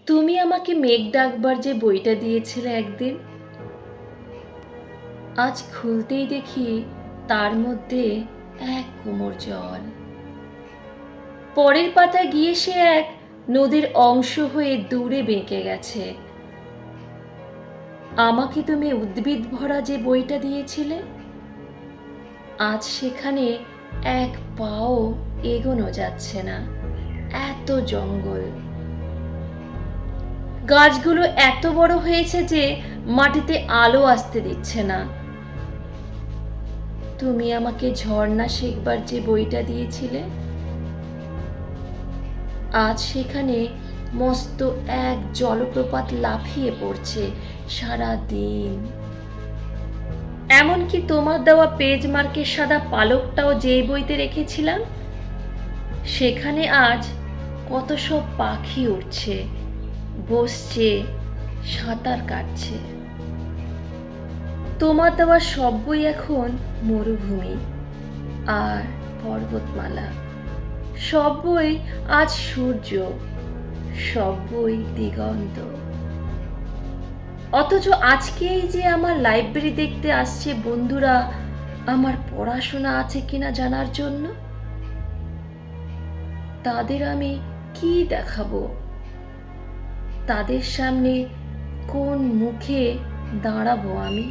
তুমি আমাকে মেঘ ডাকবার যে বইটা দিয়েছিলে একদিন, আজ খুলতেই দেখি তার মধ্যে এক কোমর জল। পরের পাতায় গিয়ে সে এক নদীর অংশ হয়ে দূরে বেঁকে গেছে। আমাকে তুমি উদ্ভিদ ভরা যে বইটা দিয়েছিলে, আজ সেখানে এক পাও এগোনো যাচ্ছে না, এত জঙ্গল। গাছগুলো এত বড় হয়েছে যে মাটিতে আলো আসতে দিচ্ছে না। তুমি আমাকে ঝর্ণা শেখবার যে বইটা দিয়েছিলে, আজ সেখানে মস্ত এক জলপ্রপাত লাফিয়ে পড়ছে সারা দিন। এমনকি তোমার দেওয়া পেজ মার্কের সাদা পালকটাও যে বইতে রেখেছিলাম, সেখানে আজ কত সব পাখি উঠছে, বসছে, সাঁতার কাটছে। তোমার দেওয়া সব বই এখন মরুভূমি আর পর্বতমালা। সব বই আজ সূর্য, সব বই দিগন্ত। অথচ আজকেই যে আমার লাইব্রেরি দেখতে আসছে বন্ধুরা আমার পড়াশোনা আছে কিনা জানার জন্য, তাদের আমি কি দেখাবো? তাদের সামনে কোন মুখে দাঁড়াবো আমি?